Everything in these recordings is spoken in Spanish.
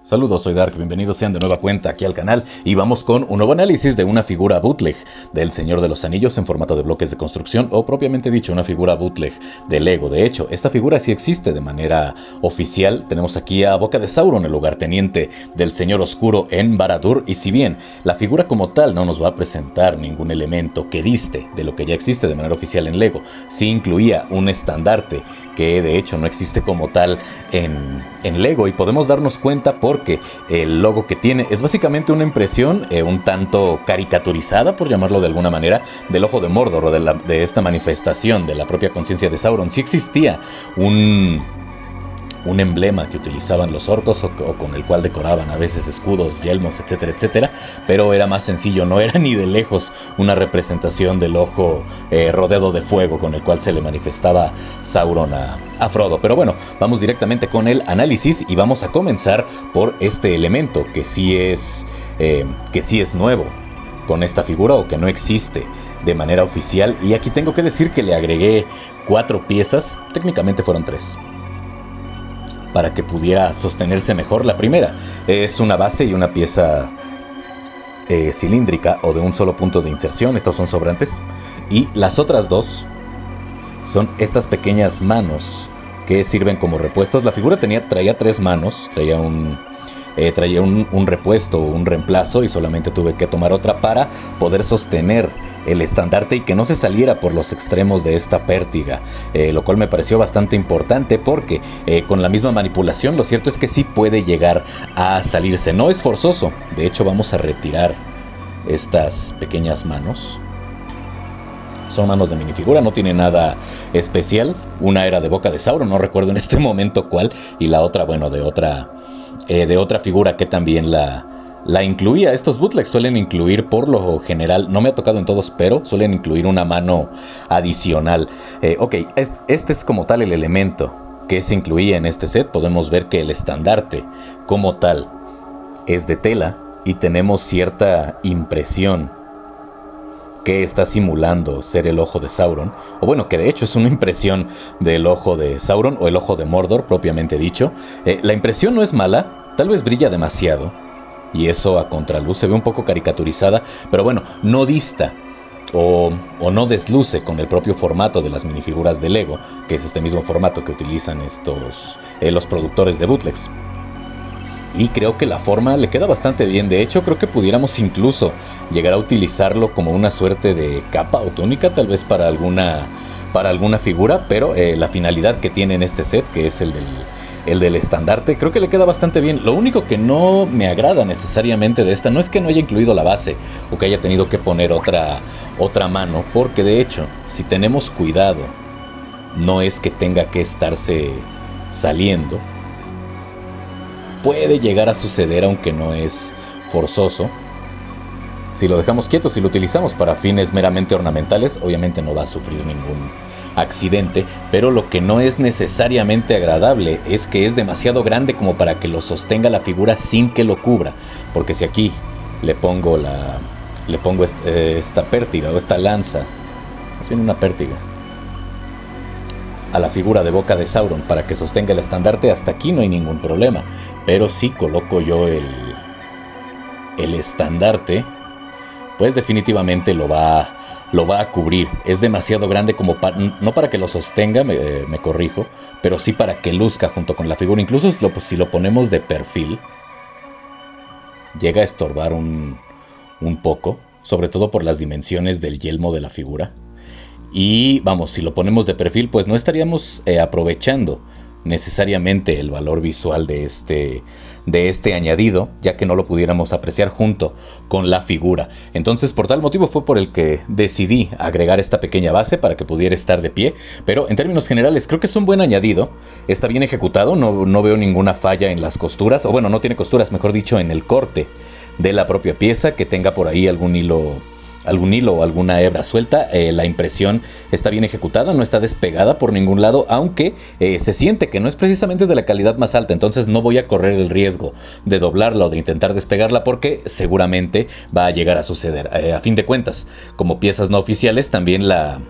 Saludos, soy Dark, bienvenidos sean de nueva cuenta aquí al canal y vamos con un nuevo análisis de una figura bootleg del Señor de los Anillos en formato de bloques de construcción o propiamente dicho una figura bootleg de Lego. De hecho, esta figura sí existe de manera oficial. Tenemos aquí a Boca de Sauron, el lugarteniente del Señor Oscuro en Barad-dûr, y si bien la figura como tal no nos va a presentar ningún elemento que diste de lo que ya existe de manera oficial en Lego, sí incluía un estandarte que de hecho no existe como tal en Lego, y podemos darnos cuenta porque el logo que tiene es básicamente una impresión un tanto caricaturizada, por llamarlo de alguna manera, del ojo de Mordor o de esta manifestación de la propia conciencia de Sauron. Sí existía un emblema que utilizaban los orcos o con el cual decoraban a veces escudos, yelmos, etcétera, etcétera, pero era más sencillo, no era ni de lejos una representación del ojo rodeado de fuego con el cual se le manifestaba Sauron a Frodo. Pero bueno, vamos directamente con el análisis y vamos a comenzar por este elemento que sí es nuevo con esta figura o que no existe de manera oficial. Y aquí tengo que decir que le agregué 4 piezas, técnicamente fueron 3, para que pudiera sostenerse mejor. La primera es una base y una pieza cilíndrica o de un solo punto de inserción. Estos son sobrantes. Y las otras 2 son estas pequeñas manos que sirven como repuestos. La figura traía 3 manos, traía un repuesto, un reemplazo, y solamente tuve que tomar otra para poder sostener el estandarte y que no se saliera por los extremos de esta pértiga, lo cual me pareció bastante importante porque con la misma manipulación lo cierto es que sí puede llegar a salirse. No es forzoso, de hecho vamos a retirar estas pequeñas manos. Son manos de minifigura, no tiene nada especial. Una era de Boca de Sauron, no recuerdo en este momento cuál, y la otra, bueno, de otra figura que también la incluía. Estos bootlegs suelen incluir, por lo general, no me ha tocado en todos, pero suelen incluir una mano adicional. Este es como tal el elemento que se incluía en este set. Podemos ver que el estandarte como tal es de tela y tenemos cierta impresión que está simulando ser el ojo de Sauron, o bueno, que de hecho es una impresión del ojo de Sauron o el ojo de Mordor propiamente dicho. La impresión no es mala, tal vez brilla demasiado y eso a contraluz se ve un poco caricaturizada, pero bueno, no dista o no desluce con el propio formato de las minifiguras de Lego, que es este mismo formato que utilizan los productores de bootlegs. Y creo que la forma le queda bastante bien. De hecho, creo que pudiéramos incluso llegar a utilizarlo como una suerte de capa o túnica, tal vez para alguna figura, pero la finalidad que tiene en este set, que es el del estandarte, creo que le queda bastante bien. Lo único que no me agrada necesariamente de esta no es que no haya incluido la base o que haya tenido que poner otra mano, porque de hecho, si tenemos cuidado, no es que tenga que estarse saliendo. Puede llegar a suceder, aunque no es forzoso. Si lo dejamos quieto, si lo utilizamos para fines meramente ornamentales, obviamente no va a sufrir ningún accidente, pero lo que no es necesariamente agradable es que es demasiado grande como para que lo sostenga la figura sin que lo cubra, porque si aquí le pongo esta pértiga o esta lanza, más bien una pértiga, a la figura de Boca de Sauron para que sostenga el estandarte, hasta aquí no hay ningún problema. Pero si coloco yo el estandarte, pues definitivamente lo va a cubrir. Es demasiado grande como no para que lo sostenga, me corrijo, pero sí para que luzca junto con la figura. Incluso si lo ponemos de perfil, llega a estorbar un poco, sobre todo por las dimensiones del yelmo de la figura. Y vamos, si lo ponemos de perfil, pues no estaríamos aprovechando necesariamente el valor visual de este añadido, ya que no lo pudiéramos apreciar junto con la figura. Entonces, por tal motivo fue por el que decidí agregar esta pequeña base para que pudiera estar de pie. Pero en términos generales creo que es un buen añadido. Está bien ejecutado, no veo ninguna falla en las costuras, o bueno, no tiene costuras, mejor dicho, en el corte de la propia pieza, que tenga por ahí algún hilo o alguna hebra suelta. La impresión está bien ejecutada, no está despegada por ningún lado, aunque se siente que no es precisamente de la calidad más alta. Entonces no voy a correr el riesgo de doblarla o de intentar despegarla, porque seguramente va a llegar a suceder. A fin de cuentas, como piezas no oficiales, también la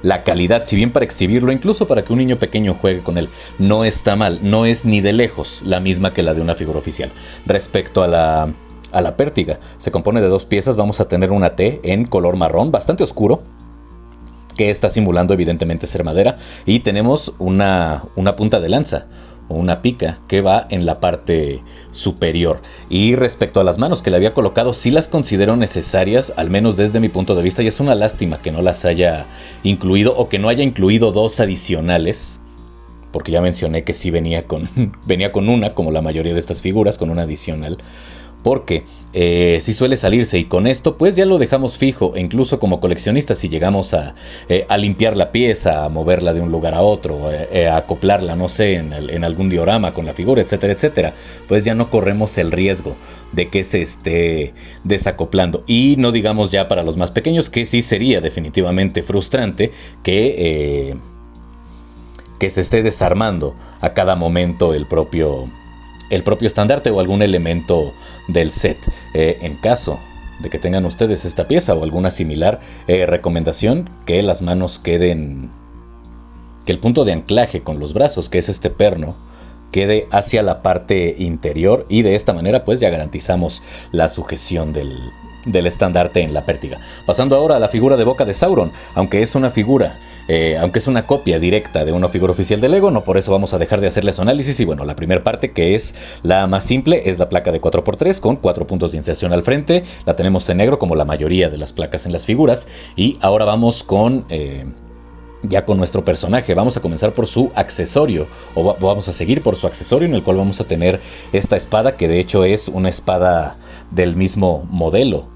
la calidad, si bien para exhibirlo, incluso para que un niño pequeño juegue con él, no está mal, no es ni de lejos la misma que la de una figura oficial. Respecto a la pértiga, se compone de 2 piezas, vamos a tener una T en color marrón, bastante oscuro, que está simulando evidentemente ser madera, y tenemos una punta de lanza, o una pica, que va en la parte superior. Y respecto a las manos que le había colocado, sí las considero necesarias, al menos desde mi punto de vista, y es una lástima que no las haya incluido, o que no haya incluido 2 adicionales, porque ya mencioné que sí venía con una, como la mayoría de estas figuras, con una adicional, porque si suele salirse, y con esto pues ya lo dejamos fijo. E incluso como coleccionistas, si llegamos a limpiar la pieza, a moverla de un lugar a otro, a acoplarla, no sé, en algún diorama con la figura, etcétera, etcétera, pues ya no corremos el riesgo de que se esté desacoplando. Y no digamos ya para los más pequeños, que sí sería definitivamente frustrante que se esté desarmando a cada momento el propio estandarte o algún elemento del set. En caso de que tengan ustedes esta pieza o alguna similar, recomendación que las manos queden, que el punto de anclaje con los brazos, que es este perno, quede hacia la parte interior, y de esta manera pues ya garantizamos la sujeción del estandarte en la pértiga. Pasando ahora a la figura de Boca de Sauron, aunque es una figura, aunque es una copia directa de una figura oficial de Lego, no por eso vamos a dejar de hacerle su análisis. Y bueno, la primera parte, que es la más simple, es la placa de 4x3 con 4 puntos de inserción al frente. La tenemos en negro, como la mayoría de las placas en las figuras. Y ahora vamos con nuestro personaje. Vamos a comenzar por su accesorio, o vamos a seguir por su accesorio, en el cual vamos a tener esta espada, que de hecho es una espada del mismo modelo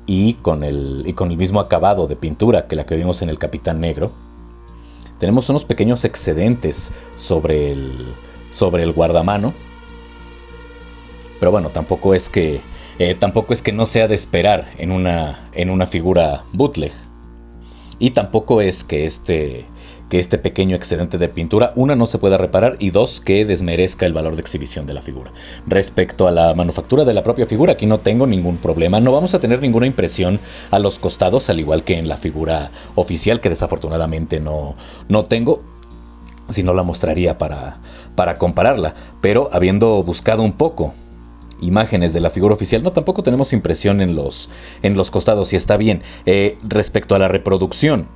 y con el mismo acabado de pintura que la que vimos en el Capitán Negro. Tenemos unos pequeños excedentes sobre el guardamano, pero bueno, tampoco es que no sea de esperar en una figura bootleg. Y tampoco es que este pequeño excedente de pintura, 1, no se pueda reparar, y 2, que desmerezca el valor de exhibición de la figura. Respecto a la manufactura de la propia figura, aquí no tengo ningún problema. No vamos a tener ninguna impresión a los costados, al igual que en la figura oficial, que desafortunadamente no tengo. Si no, la mostraría para compararla. Pero habiendo buscado un poco imágenes de la figura oficial, no, tampoco tenemos impresión en los costados, y está bien. Respecto a la reproducción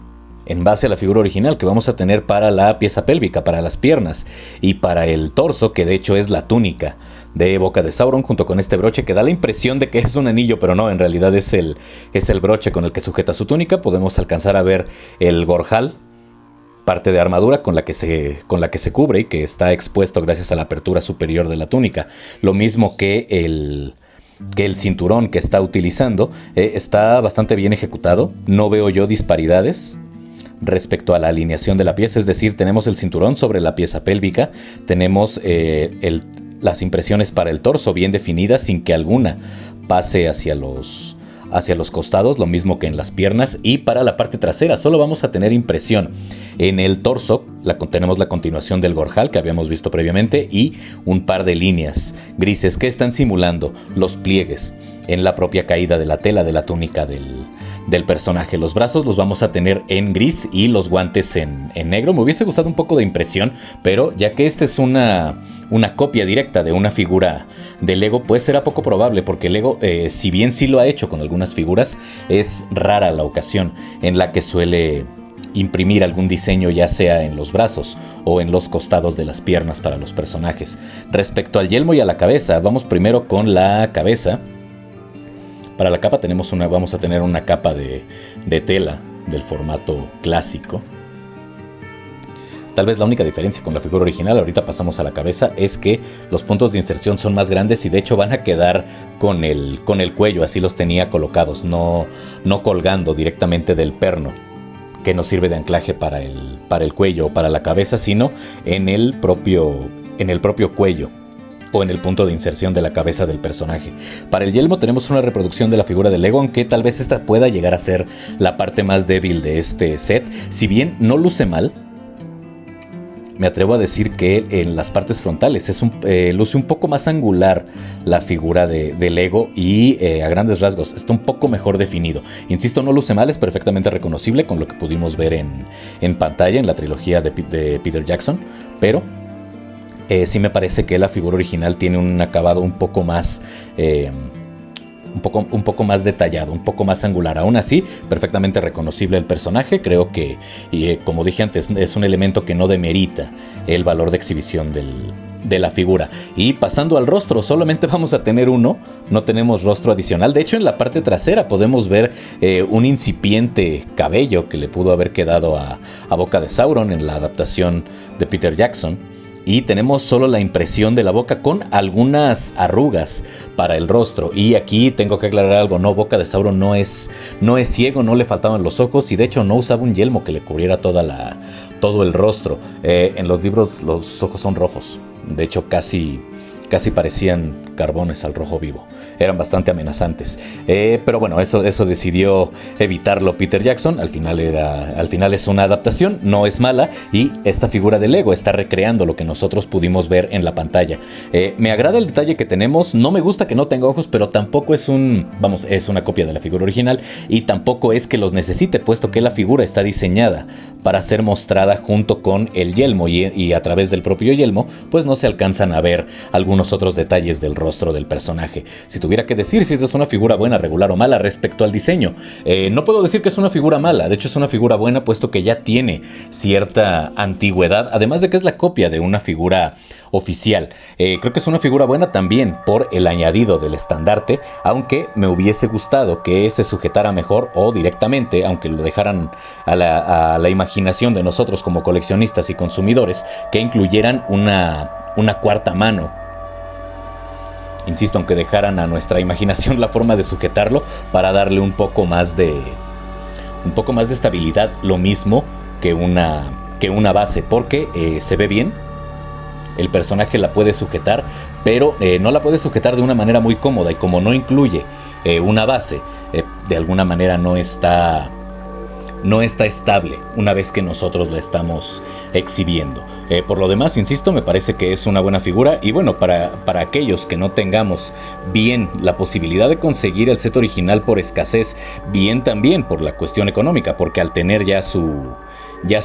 en base a la figura original que vamos a tener para la pieza pélvica, para las piernas y para el torso, que de hecho es la túnica de Boca de Sauron, junto con este broche que da la impresión de que es un anillo, pero no, en realidad es el broche con el que sujeta su túnica. Podemos alcanzar a ver el gorjal, parte de armadura con la que se cubre y que está expuesto gracias a la apertura superior de la túnica. Lo mismo que el cinturón que está utilizando. Está bastante bien ejecutado, no veo yo disparidades respecto a la alineación de la pieza. Es decir, tenemos el cinturón sobre la pieza pélvica, tenemos las impresiones para el torso bien definidas, sin que alguna pase hacia los costados, lo mismo que en las piernas. Y para la parte trasera solo vamos a tener impresión en el torso. Tenemos la continuación del gorjal que habíamos visto previamente, y un par de líneas grises que están simulando los pliegues en la propia caída de la tela de la túnica del personaje. Los brazos los vamos a tener en gris y los guantes en negro. Me hubiese gustado un poco de impresión, pero ya que esta es una copia directa de una figura de Lego, pues será poco probable, porque Lego, si bien sí lo ha hecho con algunas figuras, es rara la ocasión en la que suele imprimir algún diseño, ya sea en los brazos o en los costados de las piernas para los personajes. Respecto al yelmo y a la cabeza, vamos primero con la cabeza. Para la capa vamos a tener una capa de tela del formato clásico. Tal vez la única diferencia con la figura original, ahorita pasamos a la cabeza, es que los puntos de inserción son más grandes y de hecho van a quedar con el cuello. Así los tenía colocados, no colgando directamente del perno, que nos sirve de anclaje para el cuello o para la cabeza, sino en el propio cuello, o en el punto de inserción de la cabeza del personaje. Para el yelmo tenemos una reproducción de la figura de Lego, aunque tal vez esta pueda llegar a ser la parte más débil de este set. Si bien no luce mal, me atrevo a decir que en las partes frontales luce un poco más angular la figura de Lego y a grandes rasgos está un poco mejor definido. Insisto, no luce mal, es perfectamente reconocible con lo que pudimos ver en pantalla en la trilogía de Peter Jackson, pero sí me parece que la figura original tiene un acabado un poco más... un poco más detallado, un poco más angular. Aún así, perfectamente reconocible el personaje. Creo que, como dije antes, es un elemento que no demerita el valor de exhibición de la figura. Y pasando al rostro, solamente vamos a tener uno, no tenemos rostro adicional. De hecho, en la parte trasera podemos ver un incipiente cabello que le pudo haber quedado a Boca de Sauron en la adaptación de Peter Jackson. Y tenemos solo la impresión de la boca con algunas arrugas para el rostro. Y aquí tengo que aclarar algo, no, Boca de Sauron no es ciego, no le faltaban los ojos y de hecho no usaba un yelmo que le cubriera todo el rostro. En los libros los ojos son rojos, de hecho casi parecían carbones al rojo vivo. Eran bastante amenazantes. Pero bueno, eso decidió evitarlo Peter Jackson. Al final es una adaptación, no es mala. Y esta figura de Lego está recreando lo que nosotros pudimos ver en la pantalla. Me agrada el detalle que tenemos. No me gusta que no tenga ojos, pero tampoco es una copia de la figura original. Y tampoco es que los necesite, puesto que la figura está diseñada para ser mostrada junto con el yelmo. Y a través del propio yelmo, pues no se alcanzan a ver algunos otros detalles del rostro del personaje. Si tuviera que decir si esta es una figura buena, regular o mala respecto al diseño, no puedo decir que es una figura mala. De hecho es una figura buena, puesto que ya tiene cierta antigüedad, además de que es la copia de una figura oficial. Creo que es una figura buena también por el añadido del estandarte, aunque me hubiese gustado que se sujetara mejor o directamente, aunque lo dejaran a la imaginación de nosotros como coleccionistas y consumidores, que incluyeran una cuarta mano. Insisto, aunque dejaran a nuestra imaginación la forma de sujetarlo para darle un poco más de estabilidad, lo mismo que una base, porque se ve bien, el personaje la puede sujetar, pero no la puede sujetar de una manera muy cómoda, y como no incluye una base, de alguna manera no está estable una vez que nosotros la estamos exhibiendo. Por lo demás, insisto, me parece que es una buena figura. Y bueno, para aquellos que no tengamos bien la posibilidad de conseguir el set original por escasez, bien también por la cuestión económica, porque al tener ya su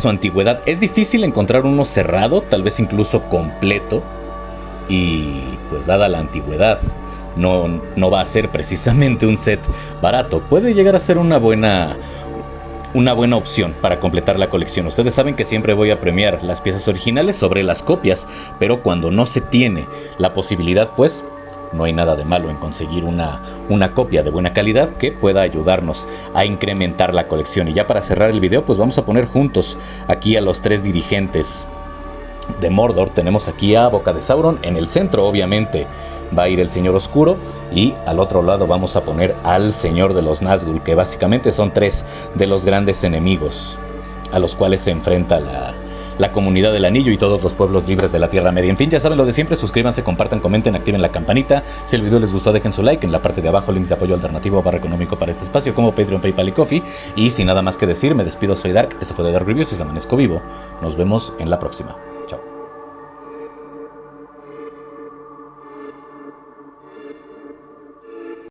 antigüedad, es difícil encontrar uno cerrado, tal vez incluso completo, y pues dada la antigüedad, no va a ser precisamente un set barato. Puede llegar a ser una buena opción para completar la colección. Ustedes saben que siempre voy a premiar las piezas originales sobre las copias, pero cuando no se tiene la posibilidad, pues no hay nada de malo en conseguir una copia de buena calidad que pueda ayudarnos a incrementar la colección. Y ya para cerrar el video, pues vamos a poner juntos aquí a los tres dirigentes de Mordor. Tenemos aquí a Boca de Sauron. En el centro, obviamente, va a ir el Señor Oscuro, y al otro lado vamos a poner al Señor de los Nazgûl, que básicamente son tres de los grandes enemigos a los cuales se enfrenta la comunidad del anillo y todos los pueblos libres de la Tierra Media. En fin, ya saben lo de siempre, suscríbanse, compartan, comenten, activen la campanita. Si el video les gustó, dejen su like. En la parte de abajo, links de apoyo alternativo / económico para este espacio, como Patreon, PayPal y Ko-fi. Y sin nada más que decir, me despido, soy Dark, esto fue The Dark Reviews y se amanezco vivo. Nos vemos en la próxima. Chao.